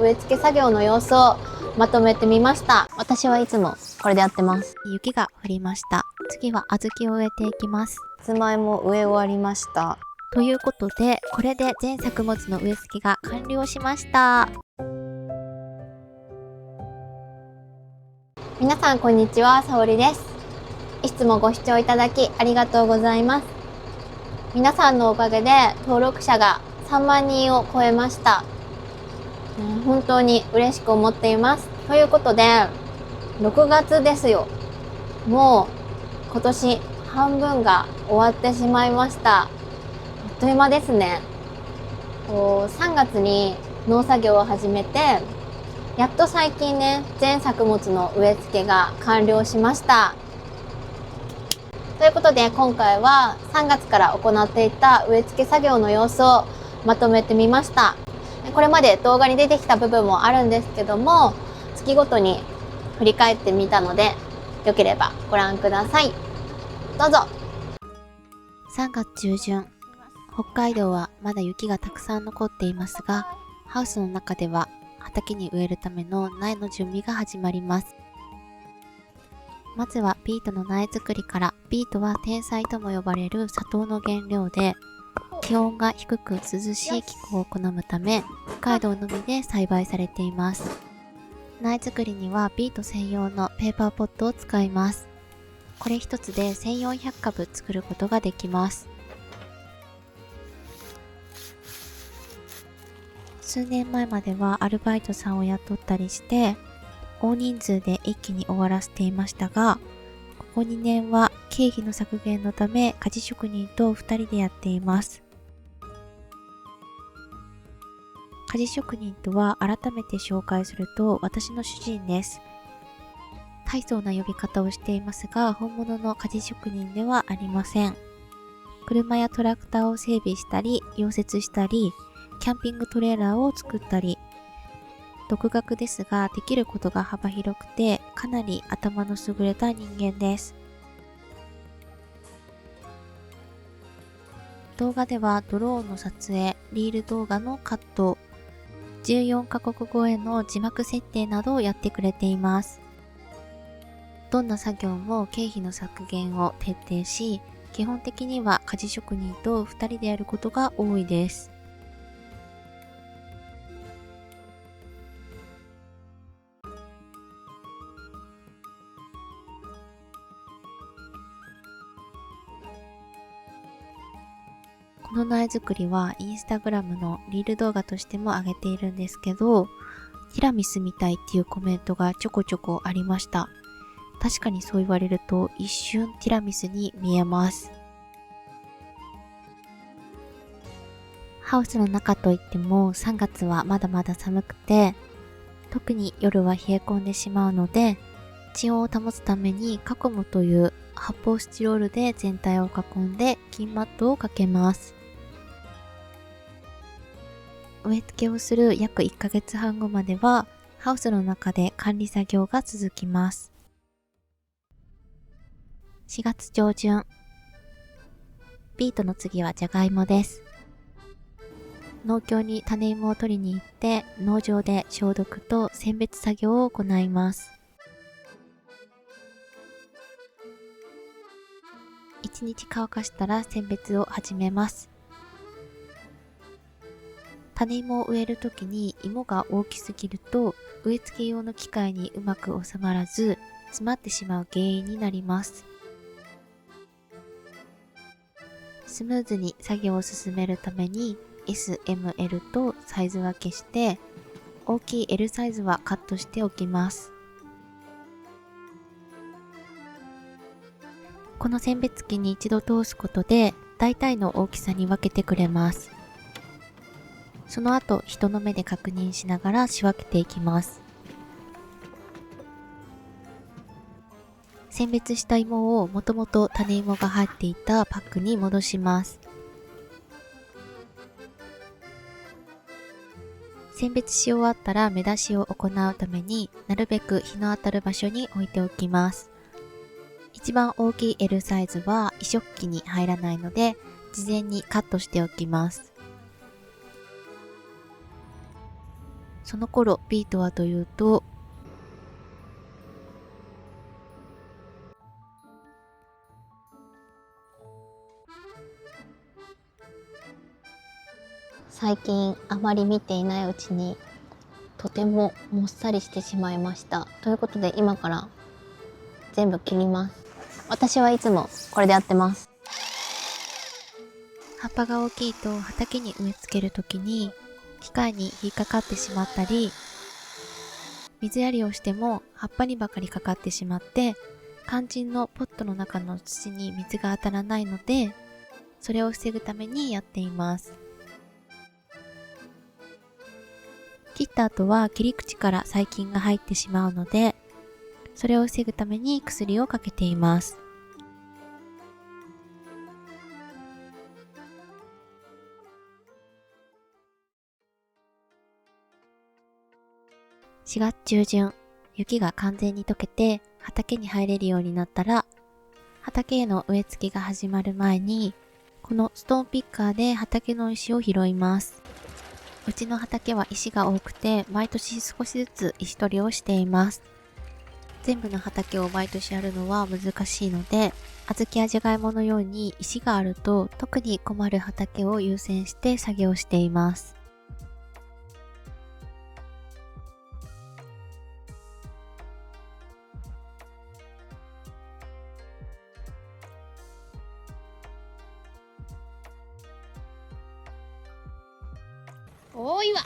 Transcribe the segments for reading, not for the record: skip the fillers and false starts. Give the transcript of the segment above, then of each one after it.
植え付け作業の様子をまとめてみました。私はいつもこれでやってます。雪が降りました。次は小豆を植えていきます。さつまいも植え終わりました。ということで、これで全作物の植え付けが完了しました。皆さんこんにちは、さおりです。いつもご視聴いただきありがとうございます。皆さんのおかげで登録者が3万人を超えました。本当に嬉しく思っています。ということで、6月ですよ。もう今年半分が終わってしまいました。あっという間ですね。3月に農作業を始めて、やっと最近ね、全作物の植え付けが完了しました。ということで今回は3月から行っていた植え付け作業の様子をまとめてみました。これまで動画に出てきた部分もあるんですけども、月ごとに振り返ってみたので、よければご覧ください。どうぞ。3月中旬、北海道はまだ雪がたくさん残っていますが、ハウスの中では畑に植えるための苗の準備が始まります。まずはビートの苗作りから。ビートは天菜とも呼ばれる砂糖の原料で、気温が低く涼しい気候を好むため、北海道のみで栽培されています。苗作りにはビート専用のペーパーポットを使います。これ一つで1400株作ることができます。数年前まではアルバイトさんを雇ったりして、大人数で一気に終わらせていましたが、ここ2年は経費の削減のため鍛冶職人と2人でやっています。鍛冶職人とは改めて紹介すると私の主人です。大層な呼び方をしていますが、本物の鍛冶職人ではありません。車やトラクターを整備したり、溶接したり、キャンピングトレーラーを作ったり、独学ですができることが幅広くて、かなり頭の優れた人間です。動画ではドローンの撮影、リール動画のカット、14カ国語への字幕設定などをやってくれています。どんな作業も経費の削減を徹底し、基本的には鍛冶職人と2人でやることが多いです。この苗作りはインスタグラムのリール動画としても上げているんですけど、ティラミスみたいっていうコメントがちょこちょこありました。確かにそう言われると一瞬ティラミスに見えます。ハウスの中といっても3月はまだまだ寒くて、特に夜は冷え込んでしまうので、地温を保つためにカコムという発泡スチロールで全体を囲んで金マットをかけます。植え付けをする約1ヶ月半後まではハウスの中で管理作業が続きます。4月上旬、ビートの次はジャガイモです。農協に種芋を取りに行って農場で消毒と選別作業を行います。1日乾かしたら選別を始めます。種芋を植えるときに芋が大きすぎると植え付け用の機械にうまく収まらず詰まってしまう原因になります。スムーズに作業を進めるために S、M、L とサイズ分けして、大きい L サイズはカットしておきます。この選別機に一度通すことで大体の大きさに分けてくれます。その後、人の目で確認しながら仕分けていきます。選別した芋をもともと種芋が入っていたパックに戻します。選別し終わったら目出しを行うためになるべく日の当たる場所に置いておきます。一番大きい L サイズは移植機に入らないので事前にカットしておきます。その頃ビートはというと、最近あまり見ていないうちにとてももっさりしてしまいました。ということで今から全部切ります。私はいつもこれでやってます。葉っぱが大きいと畑に植え付けるときに機械に引っかかってしまったり、水やりをしても葉っぱにばかりかかってしまって、肝心のポットの中の土に水が当たらないので、それを防ぐためにやっています。切った後は切り口から細菌が入ってしまうので、それを防ぐために薬をかけています。4月中旬、雪が完全に溶けて畑に入れるようになったら、畑への植え付けが始まる前に、このストーンピッカーで畑の石を拾います。うちの畑は石が多くて、毎年少しずつ石取りをしています。全部の畑を毎年やるのは難しいので、小豆やじゃがいものように石があると特に困る畑を優先して作業しています。多いわ。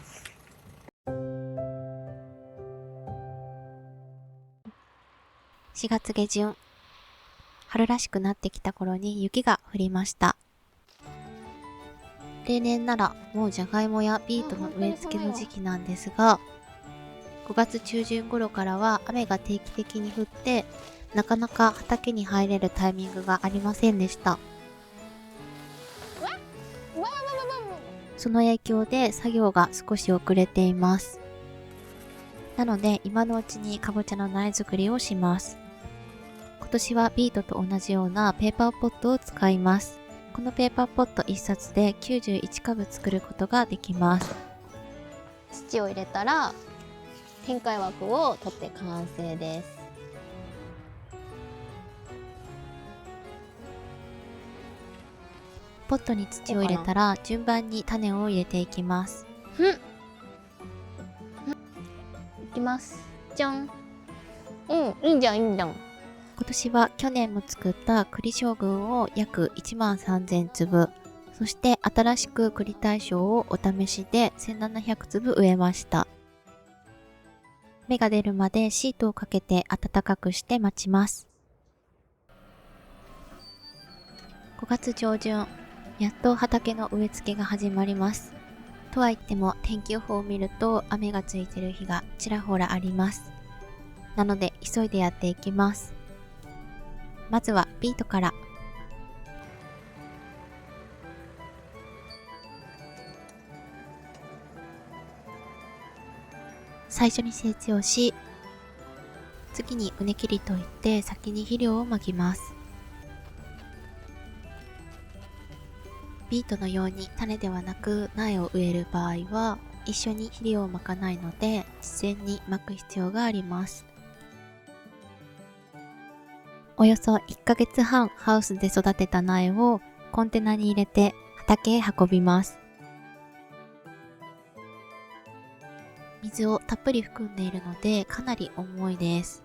4月下旬、春らしくなってきた頃に雪が降りました。例年ならもうじゃがいもやビートの植え付けの時期なんですが、5月中旬頃からは雨が定期的に降って、なかなか畑に入れるタイミングがありませんでした。その影響で作業が少し遅れています。なので今のうちにかぼちゃの苗作りをします。今年はビートと同じようなペーパーポットを使います。このペーパーポット1冊で91株作ることができます。土を入れたら展開枠を取って完成です。ポットに土を入れたら順番に種を入れていきます。いきます。じゃん。いいんじゃん、いいんじゃん。今年は去年も作った栗将軍を約13000粒、そして新しく栗大将をお試しで1700粒植えました。芽が出るまでシートをかけて暖かくして待ちます。5月上旬、やっと畑の植え付けが始まります。とは言っても天気予報を見ると雨がついてる日がちらほらあります。なので急いでやっていきます。まずはビートから。最初に整地をし、次に畝切りといって先に肥料をまきます。ビートのように種ではなく苗を植える場合は一緒に肥料をまかないので事前にまく必要があります。およそ1ヶ月半ハウスで育てた苗をコンテナに入れて畑へ運びます。水をたっぷり含んでいるのでかなり重いです。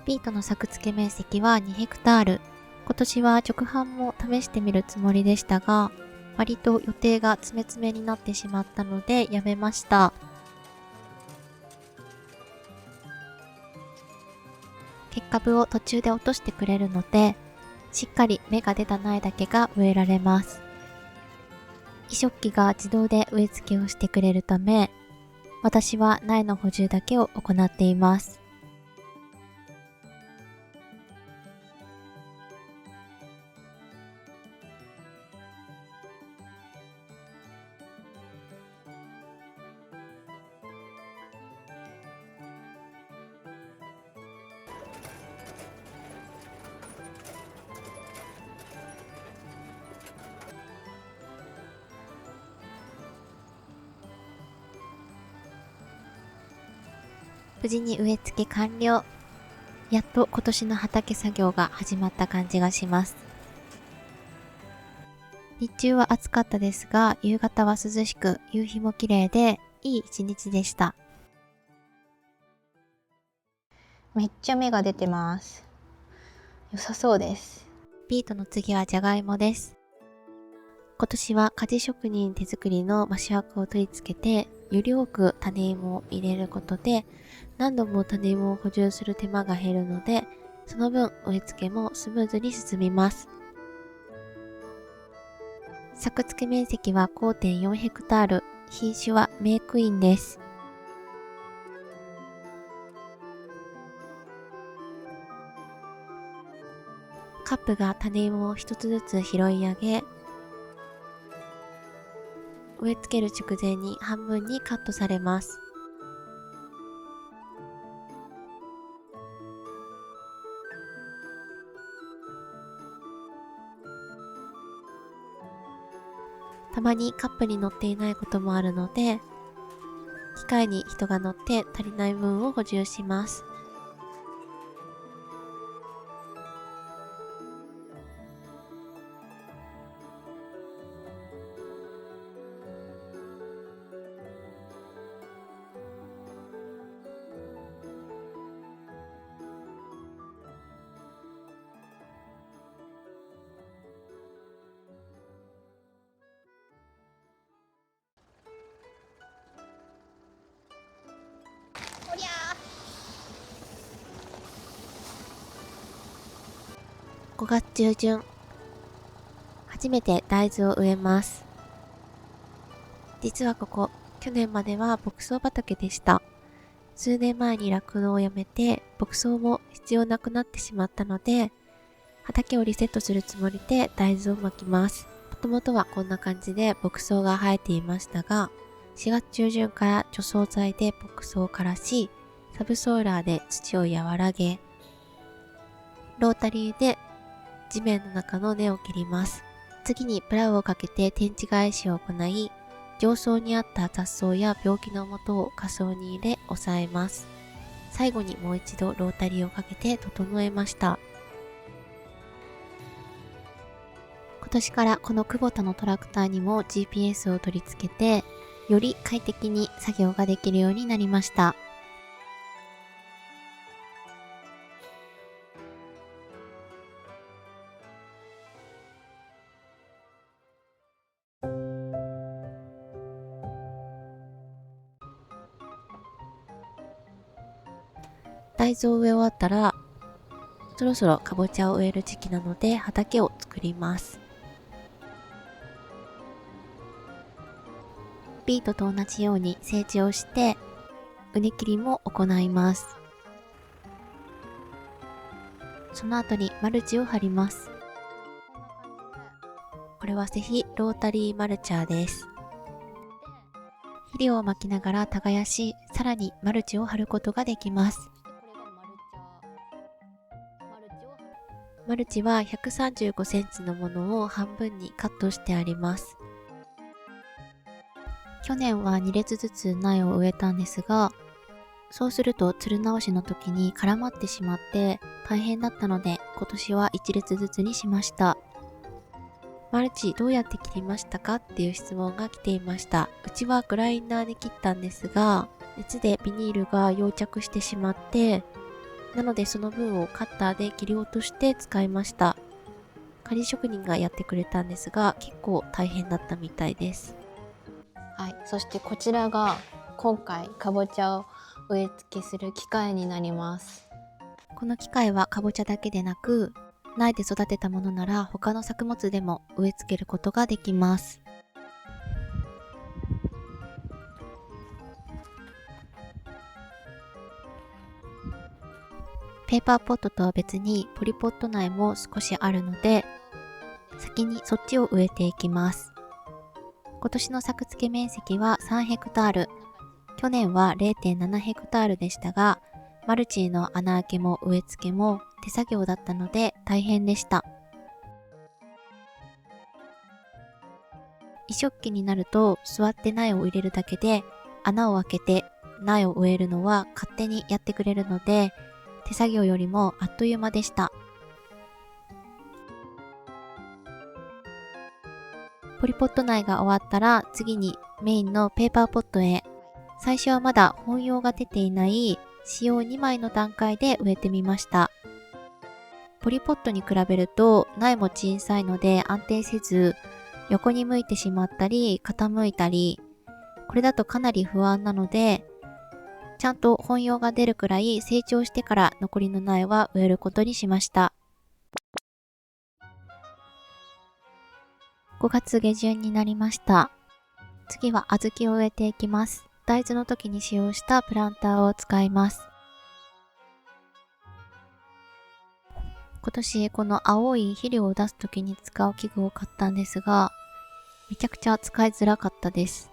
ビートの作付け面積は2ヘクタール。今年は直販も試してみるつもりでしたが、割と予定が詰め詰めになってしまったのでやめました。結株を途中で落としてくれるので、しっかり芽が出た苗だけが植えられます。移植機が自動で植え付けをしてくれるため、私は苗の補充だけを行っています。無事に植え付け完了。やっと今年の畑作業が始まった感じがします。日中は暑かったですが、夕方は涼しく、夕日も綺麗で、いい一日でした。めっちゃ芽が出てます。良さそうです。ビートの次はじゃがいもです。今年は鍛冶職人手作りのマシ枠を取り付けて、より多く種芋を入れることで、何度も種芋を補充する手間が減るので、その分植え付けもスムーズに進みます。作付け面積は 5.4 ヘクタール、品種はメイクインです。カップが種芋を一つずつ拾い上げ、植え付ける直前に半分にカットされます。たまにカップに乗っていないこともあるので、機械に人が乗って足りない分を補充します。おりゃ5月中旬、初めて大豆を植えます。実はここ、去年までは牧草畑でした。数年前に酪農をやめて、牧草も必要なくなってしまったので、畑をリセットするつもりで大豆をまきます。もともとはこんな感じで牧草が生えていましたが、4月中旬から除草剤で牧草を枯らし、サブソーラーで土を和らげ、ロータリーで地面の中の根を切ります。次にプラウをかけて天地返しを行い、上層にあった雑草や病気の元を下層に入れ抑えます。最後にもう一度ロータリーをかけて整えました。今年からこのクボタのトラクターにも GPS を取り付けて、より快適に作業ができるようになりました。大豆を植え終わったら、そろそろかぼちゃを植える時期なので畑を作ります。ビートと同じように整地をして、畝切りも行います。その後にマルチを張ります。これはセヒロータリーマルチャーです。肥料をまきながら耕し、さらにマルチを張ることができます。マルチは135センチのものを半分にカットしてあります。去年は2列ずつ苗を植えたんですが、そうするとつる直しの時に絡まってしまって大変だったので、今年は1列ずつにしました。マルチどうやって切りましたかっていう質問が来ていました。うちはグラインダーで切ったんですが、熱でビニールが溶着してしまって、なのでその分をカッターで切り落として使いました。仮職人がやってくれたんですが、結構大変だったみたいです。はい、そしてこちらが今回かぼちゃを植え付けする機械になります。この機械はかぼちゃだけでなく、苗で育てたものなら他の作物でも植え付けることができます。ペーパーポットとは別にポリポット苗も少しあるので、先にそっちを植えていきます。今年の作付け面積は3ヘクタール。去年は 0.7 ヘクタールでしたが、マルチの穴開けも植え付けも手作業だったので大変でした。移植機になると座って苗を入れるだけで穴を開けて苗を植えるのは勝手にやってくれるので、手作業よりもあっという間でした。ポリポット苗が終わったら次にメインのペーパーポットへ。最初はまだ本葉が出ていない子葉2枚の段階で植えてみました。ポリポットに比べると苗も小さいので安定せず、横に向いてしまったり傾いたり、これだとかなり不安なので、ちゃんと本葉が出るくらい成長してから残りの苗は植えることにしました。5月下旬になりました。次は小豆を植えていきます。大豆の時に使用したプランターを使います。今年この青い肥料を出す時に使う器具を買ったんですが、めちゃくちゃ使いづらかったです。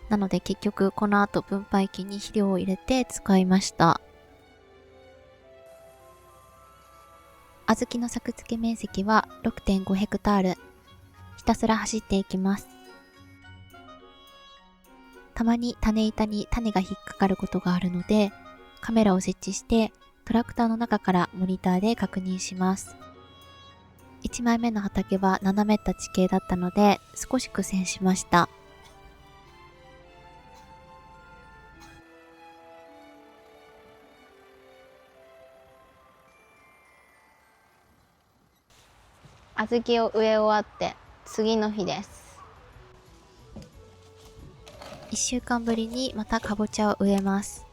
なので結局この後分配器に肥料を入れて使いました。小豆の作付け面積は 6.5 ヘクタール。ひたすら走っていきます。たまに種板に種が引っかかることがあるので、カメラを設置してトラクターの中からモニターで確認します。1枚目の畑は斜めった地形だったので少し苦戦しました。小豆を植え終わって次の日です。1週間ぶりにまたかぼちゃを植えます。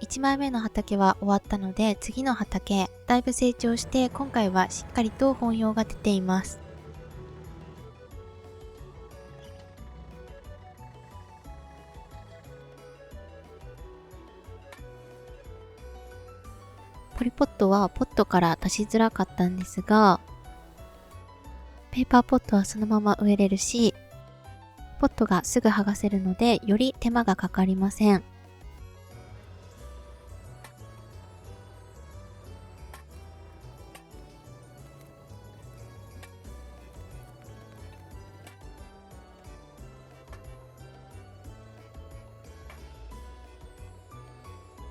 1枚目の畑は終わったので次の畑、だいぶ成長して今回はしっかりと本葉が出ています。ポリポットはポットから出しづらかったんですが、ペーパーポットはそのまま植えれるし、ポットがすぐ剥がせるのでより手間がかかりません。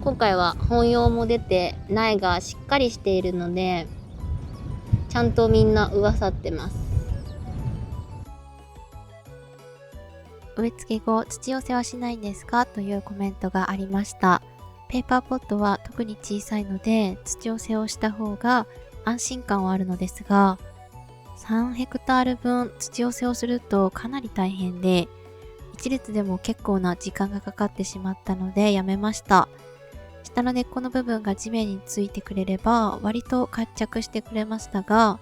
今回は本葉も出て苗がしっかりしているので、ちゃんとみんな植わさってます。植え付け後、土寄せはしないんですかというコメントがありました。ペーパーポットは特に小さいので土寄せをした方が安心感はあるのですが、3ヘクタール分土寄せをするとかなり大変で、1列でも結構な時間がかかってしまったのでやめました。下の根っこの部分が地面についてくれれば割と活着してくれましたが、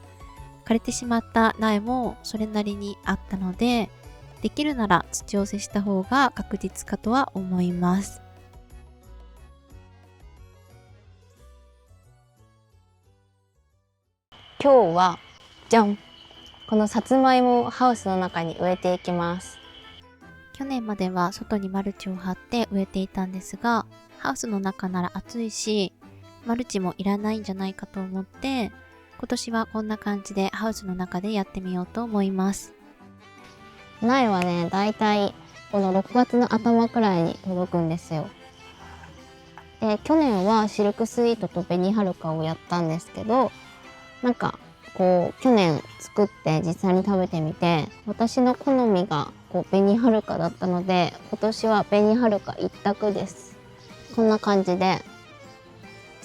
枯れてしまった苗もそれなりにあったので、できるなら土寄せした方が確実かとは思います。今日はじゃん、このさつまいもをハウスの中に植えていきます。去年までは外にマルチを張って植えていたんですが、ハウスの中なら暑いし、マルチもいらないんじゃないかと思って、今年はこんな感じでハウスの中でやってみようと思います。苗はね、だいたいこの6月の頭くらいに届くんですよ。で、去年はシルクスイートと紅はるかをやったんですけど、なんかこう去年作って実際に食べてみて、私の好みが紅はるかだったので、今年は紅はるか一択です。こんな感じで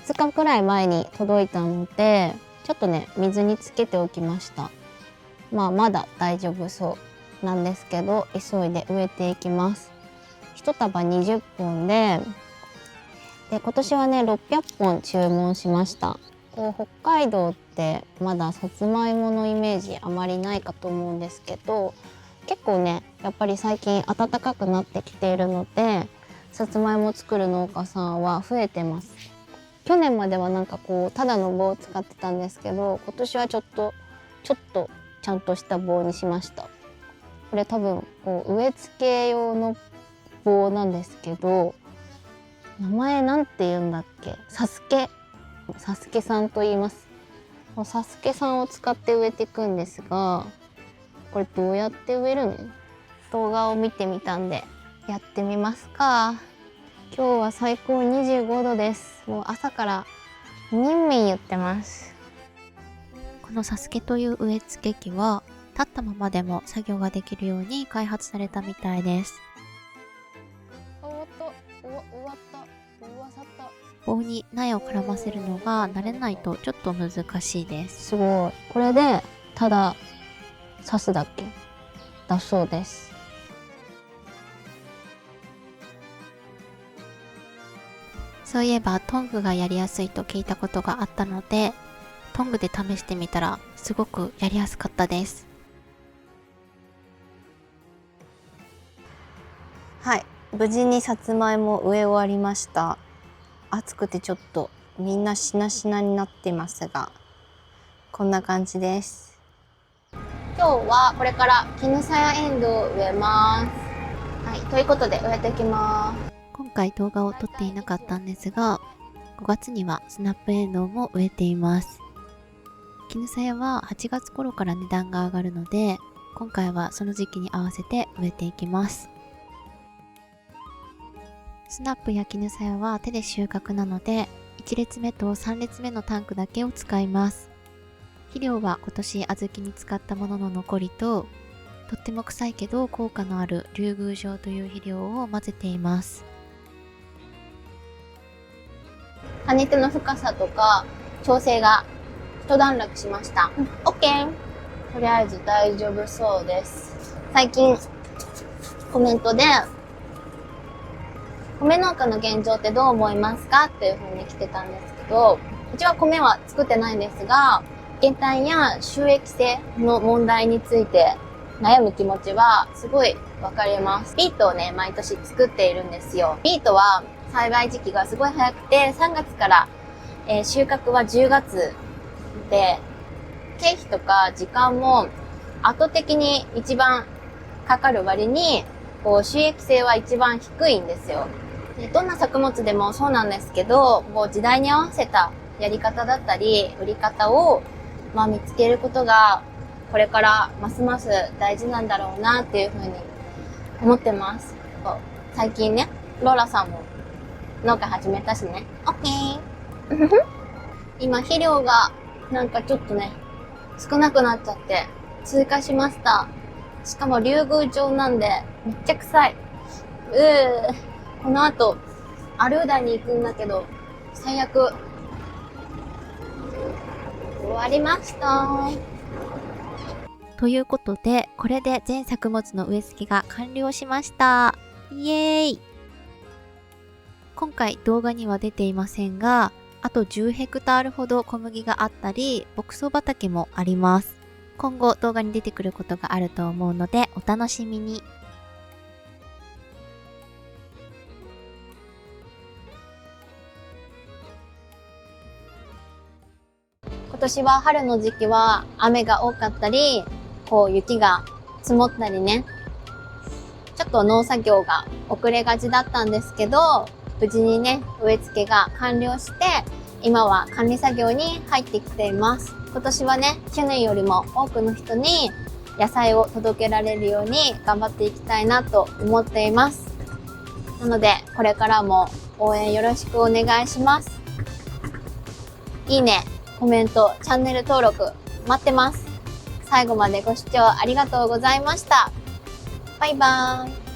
2日くらい前に届いたので、ちょっとね水につけておきました。まだ大丈夫そうなんですけど、急いで植えていきます。1束20本で今年はね600本注文しました。北海道ってまださつまいものイメージあまりないかと思うんですけど、結構ねやっぱり最近暖かくなってきているので、さつまいも作る農家さんは増えてます。去年まではなんかただの棒を使ってたんですけど、今年はちょっとちゃんとした棒にしました。これ多分植え付け用の棒なんですけど、名前なんて言うんだっけ、サスケさんと言います。サスケさんを使って植えていくんですが、これどうやって植えるの？動画を見てみたんでやってみますか。今日は最高25度です。もう朝からみんみん言ってます。このサスケという植え付け機は立ったままでも作業ができるように開発されたみたいです。棒に苗を絡ませるのが慣れないとちょっと難しいです。すごい。これでただ刺すだけだそうです。そういえばトングがやりやすいと聞いたことがあったので、トングで試してみたらすごくやりやすかったです。はい、無事にさつまいも植え終わりました。暑くてちょっとみんなしなしなになってますが、こんな感じです。今日はこれから絹さやエンドウを植えます。はい、ということで植えていきます。今回動画を撮っていなかったんですが、5月にはスナップエンドウも植えています。絹さやは8月頃から値段が上がるので、今回はその時期に合わせて植えていきます。スナップや絹さやは手で収穫なので、1列目と3列目のタンクだけを使います。肥料は今年小豆に使ったものの残りと、とっても臭いけど効果のある竜宮状という肥料を混ぜています。種手の深さとか調整が一段落しました。OK。とりあえず大丈夫そうです。最近コメントで米農家の現状ってどう思いますかっていう風に来てたんですけど、うちは米は作ってないんですが、減反や収益性の問題について悩む気持ちはすごいわかります。ビートをね、毎年作っているんですよ。ビートは栽培時期がすごい早くて、3月から、収穫は10月で、経費とか時間も圧倒的に一番かかる割に、収益性は一番低いんですよ。どんな作物でもそうなんですけど、時代に合わせたやり方だったり、売り方を、見つけることが、これからますます大事なんだろうなっていうふうに思ってます。最近ね、ローラさんも農家始めたしね。オッケー今肥料がなんかちょっとね、少なくなっちゃって、追加しました。しかも竜宮状なんで、めっちゃ臭い。この後、アルーダに行くんだけど、最悪。終わりました。ということで、これで全作物の植え付けが完了しました。イエーイ！今回動画には出ていませんが、あと10ヘクタールほど小麦があったり、牧草畑もあります。今後動画に出てくることがあると思うので、お楽しみに。今年は春の時期は雨が多かったり、雪が積もったりね、ちょっと農作業が遅れがちだったんですけど、無事にね、植え付けが完了して、今は管理作業に入ってきています。今年はね、去年よりも多くの人に野菜を届けられるように頑張っていきたいなと思っています。なので、これからも応援よろしくお願いします。いいね、コメント、チャンネル登録待ってます。最後までご視聴ありがとうございました。バイバーイ。